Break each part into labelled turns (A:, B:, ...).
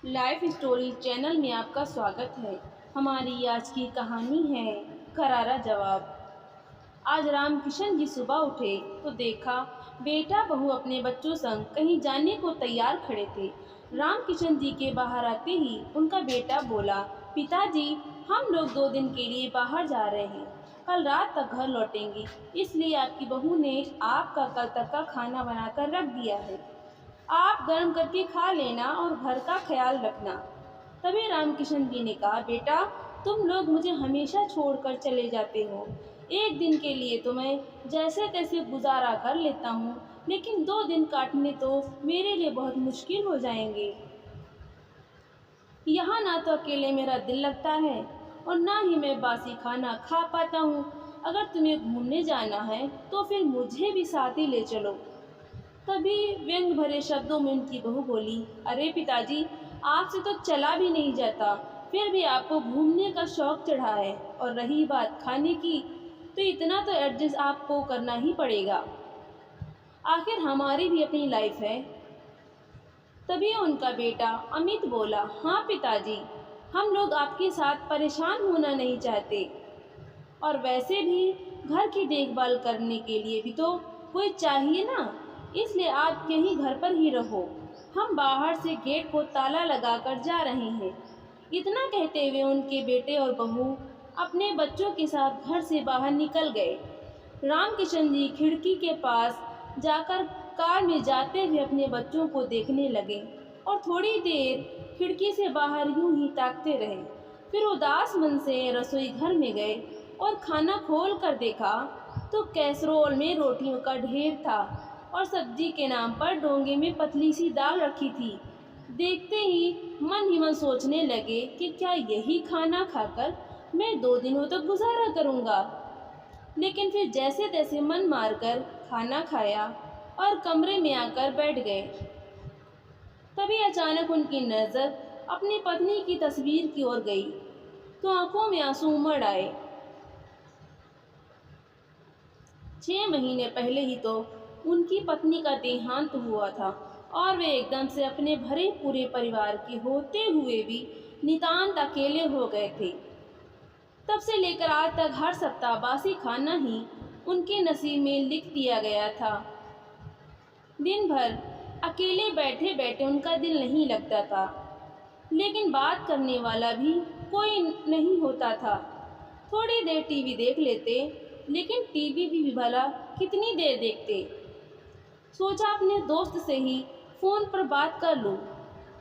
A: Life story channel में आपका स्वागत है। हमारी आज की कहानी है करारा जवाब। आज रामकिशन जी सुबह उठे तो देखा बेटा बहू अपने बच्चों संग कहीं जाने को तैयार खड़े थे। रामकिशन जी के बाहर आते ही उनका बेटा बोला, पिताजी हम लोग 2 दिन के लिए बाहर जा रहे हैं, कल रात तक घर लौटेंगे, इसलिए आपकी बहू ने आपका कल तक का खाना बनाकर रख दिया है, आप गर्म करके खा लेना और घर का ख्याल रखना। तभी रामकिशन जी ने कहा, बेटा तुम लोग मुझे हमेशा छोड़कर चले जाते हो, एक दिन के लिए तो मैं जैसे तैसे गुजारा कर लेता हूँ, लेकिन 2 दिन काटने तो मेरे लिए बहुत मुश्किल हो जाएंगे। यहाँ ना तो अकेले मेरा दिल लगता है और ना ही मैं बासी खाना खा पाता हूँ। अगर तुम्हें घूमने जाना है तो फिर मुझे भी साथ ही ले चलो। तभी व्यंग भरे शब्दों में उनकी बहू बोली, अरे पिताजी आपसे तो चला भी नहीं जाता, फिर भी आपको घूमने का शौक चढ़ा है, और रही बात खाने की तो इतना तो एडजस्ट आपको करना ही पड़ेगा, आखिर हमारी भी अपनी लाइफ है। तभी उनका बेटा अमित बोला, हाँ पिताजी हम लोग आपके साथ परेशान होना नहीं चाहते, और वैसे भी घर की देखभाल करने के लिए भी तो कोई चाहिए ना, इसलिए आप यहीं घर पर ही रहो, हम बाहर से गेट को ताला लगाकर जा रहे हैं। इतना कहते हुए उनके बेटे और बहू अपने बच्चों के साथ घर से बाहर निकल गए। रामकिशन जी खिड़की के पास जाकर कार में जाते हुए अपने बच्चों को देखने लगे और थोड़ी देर खिड़की से बाहर यूं ही ताकते रहे। फिर उदास मन से रसोई घर में गए और खाना खोल कर देखा तो कैसरोल में रोटियों का ढेर था और सब्जी के नाम पर डोंगे में पतली सी दाल रखी थी। देखते ही मन सोचने लगे कि क्या यही खाना खाकर मैं 2 दिनों तक गुजारा करूँगा। लेकिन फिर जैसे तैसे मन मारकर खाना खाया और कमरे में आकर बैठ गए। तभी अचानक उनकी नज़र अपनी पत्नी की तस्वीर की ओर गई तो आंखों में आंसू उमड़ आए। 6 महीने पहले ही तो उनकी पत्नी का देहांत हुआ था और वे एकदम से अपने भरे पूरे परिवार के होते हुए भी नितांत अकेले हो गए थे। तब से लेकर आज तक हर सप्ताह बासी खाना ही उनके नसीब में लिख दिया गया था। दिन भर अकेले बैठे बैठे उनका दिल नहीं लगता था, लेकिन बात करने वाला भी कोई नहीं होता था। थोड़ी देर टीवी देख लेते, लेकिन टीवी भी भला कितनी देर देखते। सोचा अपने दोस्त से ही फ़ोन पर बात कर लूं,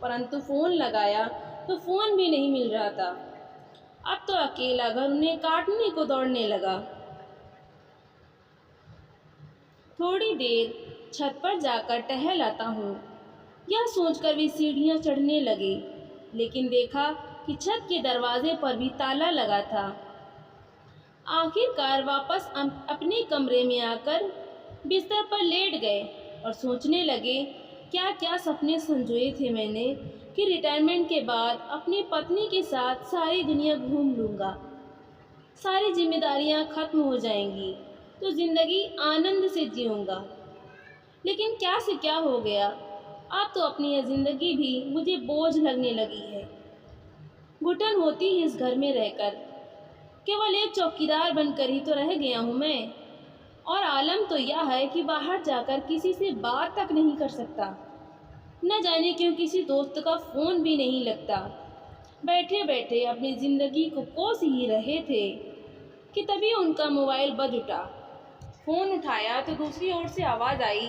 A: परंतु फ़ोन लगाया तो फ़ोन भी नहीं मिल रहा था। अब तो अकेला घर उन्हें काटने को दौड़ने लगा। थोड़ी देर छत पर जाकर टहल आता हूँ, यह सोचकर वे सीढ़ियाँ चढ़ने लगे, लेकिन देखा कि छत के दरवाजे पर भी ताला लगा था। आखिरकार वापस अपने कमरे में आकर बिस्तर पर लेट गए और सोचने लगे, क्या क्या सपने संजोए थे मैंने कि रिटायरमेंट के बाद अपनी पत्नी के साथ सारी दुनिया घूम लूँगा, सारी जिम्मेदारियाँ खत्म हो जाएंगी तो ज़िंदगी आनंद से जीऊँगा। लेकिन क्या से क्या हो गया, अब तो अपनी यह ज़िंदगी भी मुझे बोझ लगने लगी है। घुटन होती है इस घर में रहकर, केवल एक चौकीदार बनकर ही तो रह गया हूँ मैं, और आलम तो यह है कि बाहर जाकर किसी से बात तक नहीं कर सकता। न जाने क्यों किसी दोस्त का फ़ोन भी नहीं लगता। बैठे बैठे अपनी ज़िंदगी को कोस ही रहे थे कि तभी उनका मोबाइल बज उठा। फ़ोन उठाया तो दूसरी ओर से आवाज़ आई,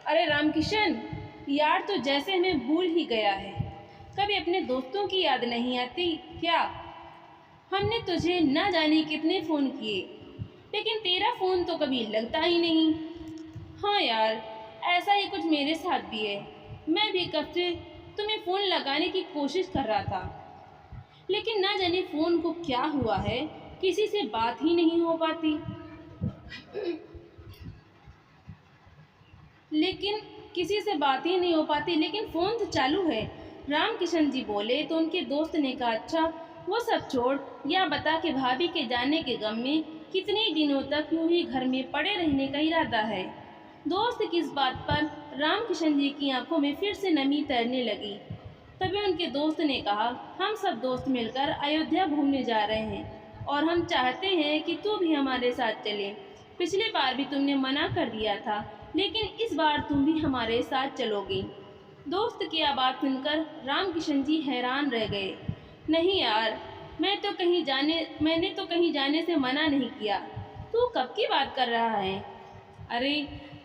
A: अरे रामकिशन यार, तो जैसे हमें भूल ही गया है। कभी अपने दोस्तों की याद नहीं आती क्या? हमने तुझे न जाने कितने फ़ोन किए, लेकिन तेरा फ़ोन तो कभी लगता ही नहीं। हाँ यार, ऐसा ही कुछ मेरे साथ भी है। मैं भी कब से तुम्हें फ़ोन लगाने की कोशिश कर रहा था, लेकिन न जाने फ़ोन को क्या हुआ है, किसी से बात ही नहीं हो पाती। लेकिन फ़ोन तो चालू है। रामकिशन जी बोले तो उनके दोस्त ने कहा, अच्छा वो सब छोड़, या बता कि भाभी के जाने के गम में कितने दिनों तक यूं ही घर में पड़े रहने का इरादा है। दोस्त की इस बात पर रामकिशन जी की आंखों में फिर से नमी तैरने लगी। तभी उनके दोस्त ने कहा, हम सब दोस्त मिलकर अयोध्या घूमने जा रहे हैं और हम चाहते हैं कि तू भी हमारे साथ चले। पिछली बार भी तुमने मना कर दिया था, लेकिन इस बार तुम भी हमारे साथ चलोगी। दोस्त की यह बात सुनकर रामकिशन जी हैरान रह गए। नहीं यार, मैंने तो कहीं जाने से मना नहीं किया। तू कब की बात कर रहा है? अरे,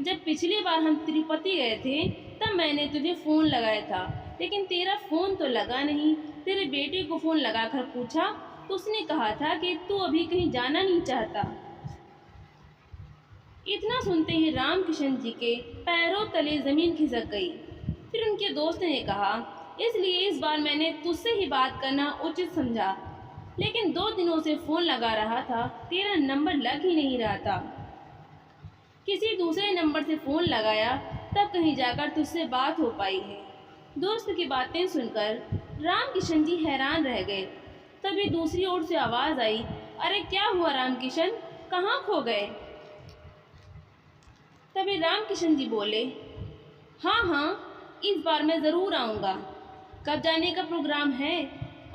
A: जब पिछली बार हम तिरुपति गए थे तब मैंने तुझे फ़ोन लगाया था, लेकिन तेरा फ़ोन तो लगा नहीं। तेरे बेटे को फ़ोन लगाकर पूछा तो उसने कहा था कि तू अभी कहीं जाना नहीं चाहता। इतना सुनते ही रामकिशन जी के पैरों तले ज़मीन खिसक गई। फिर उनके दोस्त ने कहा, इसलिए इस बार मैंने तुझसे ही बात करना उचित समझा, लेकिन 2 दिनों से फ़ोन लगा रहा था, तेरा नंबर लग ही नहीं रहा था। किसी दूसरे नंबर से फ़ोन लगाया तब कहीं जाकर तुझसे बात हो पाई है। दोस्त की बातें सुनकर रामकिशन जी हैरान रह गए। तभी दूसरी ओर से आवाज़ आई, अरे क्या हुआ रामकिशन, कहाँ खो गए? तभी रामकिशन जी बोले, हाँ, इस बार मैं ज़रूर आऊँगा। कब जाने का प्रोग्राम है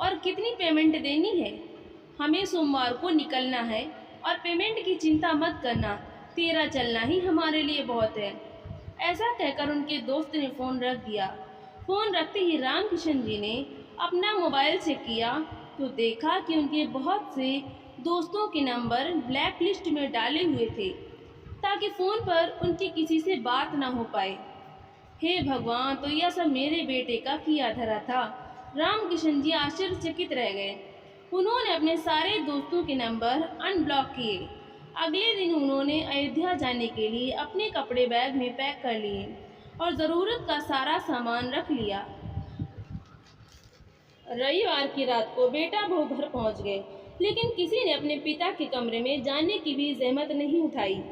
A: और कितनी पेमेंट देनी है? हमें सोमवार को निकलना है और पेमेंट की चिंता मत करना, तेरा चलना ही हमारे लिए बहुत है। ऐसा कहकर उनके दोस्त ने फ़ोन रख दिया। फ़ोन रखते ही रामकिशन जी ने अपना मोबाइल चेक किया तो देखा कि उनके बहुत से दोस्तों के नंबर ब्लैक लिस्ट में डाले हुए थे, ताकि फ़ोन पर उनकी किसी से बात ना हो पाए। हे भगवान, तो यह सब मेरे बेटे का किया धरा था। रामकिशन जी आश्चर्यचकित रह गए। उन्होंने अपने सारे दोस्तों के नंबर अनब्लॉक किए। अगले दिन उन्होंने अयोध्या जाने के लिए अपने कपड़े बैग में पैक कर लिए और ज़रूरत का सारा सामान रख लिया। रविवार की रात को बेटा बहू घर पहुंच गए, लेकिन किसी ने अपने पिता के कमरे में जाने की भी जहमत नहीं उठाई।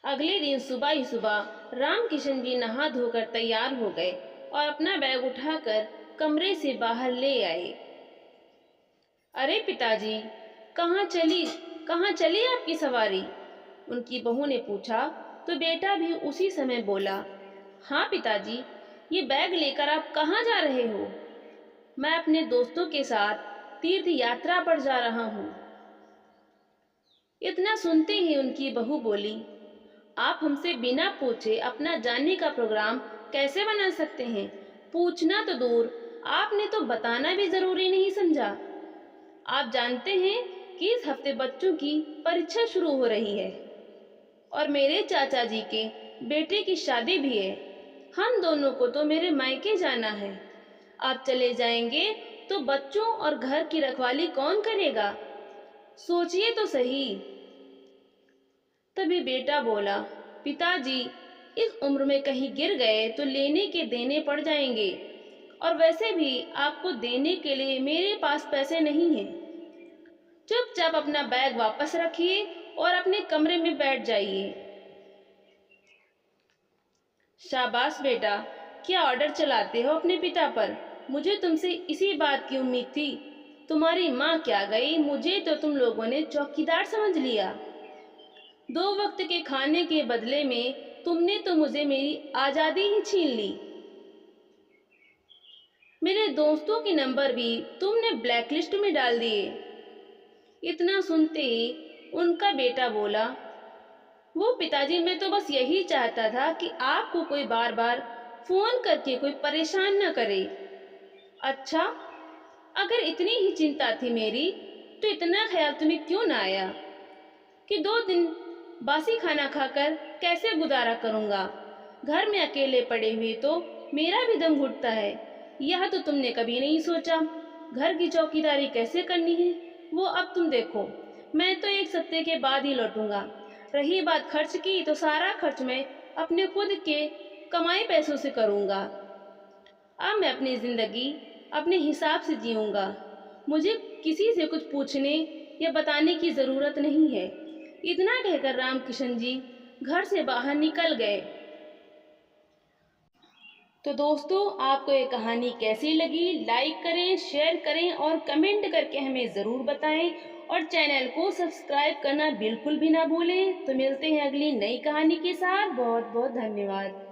A: अगले दिन सुबह ही सुबह रामकिशन जी नहा धोकर तैयार हो गए और अपना बैग उठाकर कमरे से बाहर ले आए। अरे पिताजी, कहाँ चली आपकी सवारी? उनकी बहू ने पूछा तो बेटा भी उसी समय बोला, हाँ पिताजी, ये बैग लेकर आप कहाँ जा रहे हो? मैं अपने दोस्तों के साथ तीर्थ यात्रा पर जा रहा हूँ। इतना सुनते ही उनकी बहू बोली, आप हमसे बिना पूछे अपना जाने का प्रोग्राम कैसे बना सकते हैं? पूछना तो दूर, आपने तो बताना भी जरूरी नहीं समझा। आप जानते हैं कि इस हफ्ते बच्चों की परीक्षा शुरू हो रही है और मेरे चाचा जी के बेटे की शादी भी है। हम दोनों को तो मेरे मायके जाना है। आप चले जाएंगे तो बच्चों और घर की रखवाली कौन करेगा? सोचिए तो सही। तभी बेटा बोला, पिताजी, इस उम्र में कहीं गिर गए तो लेने के देने पड़ जाएंगे, और वैसे भी आपको देने के लिए मेरे पास पैसे नहीं हैं। चुपचाप अपना बैग वापस रखिए और अपने कमरे में बैठ जाइए। शाबाश बेटा, क्या ऑर्डर चलाते हो अपने पिता पर। मुझे तुमसे इसी बात की उम्मीद थी। तुम्हारी माँ क्या गई, मुझे तो तुम लोगों ने चौकीदार समझ लिया। 2 वक्त के खाने के बदले में तुमने तो मुझे मेरी आज़ादी ही छीन ली। मेरे दोस्तों के नंबर भी तुमने ब्लैकलिस्ट में डाल दिए। इतना सुनते ही उनका बेटा बोला, वो पिताजी, मैं तो बस यही चाहता था कि आपको कोई बार बार फोन करके कोई परेशान न करे। अच्छा, अगर इतनी ही चिंता थी मेरी तो इतना ख्याल तुम्हें क्यों ना आया कि 2 दिन बासी खाना खाकर कैसे गुजारा करूँगा। घर में अकेले पड़े हुए तो मेरा भी दम घुटता है। यह तो तुमने कभी नहीं सोचा। घर की चौकीदारी कैसे करनी है वो अब तुम देखो। मैं तो 1 हफ्ते के बाद ही लौटूंगा। रही बात खर्च की, तो सारा खर्च मैं अपने खुद के कमाए पैसों से करूँगा। अब मैं अपनी ज़िंदगी अपने हिसाब से जीऊँगा। मुझे किसी से कुछ पूछने या बताने की ज़रूरत नहीं है। इतना कहकर रामकिशन जी घर से बाहर निकल गए। तो दोस्तों, आपको ये कहानी कैसी लगी? लाइक करें, शेयर करें और कमेंट करके हमें ज़रूर बताएं, और चैनल को सब्सक्राइब करना बिल्कुल भी ना भूलें। तो मिलते हैं अगली नई कहानी के साथ। बहुत बहुत धन्यवाद।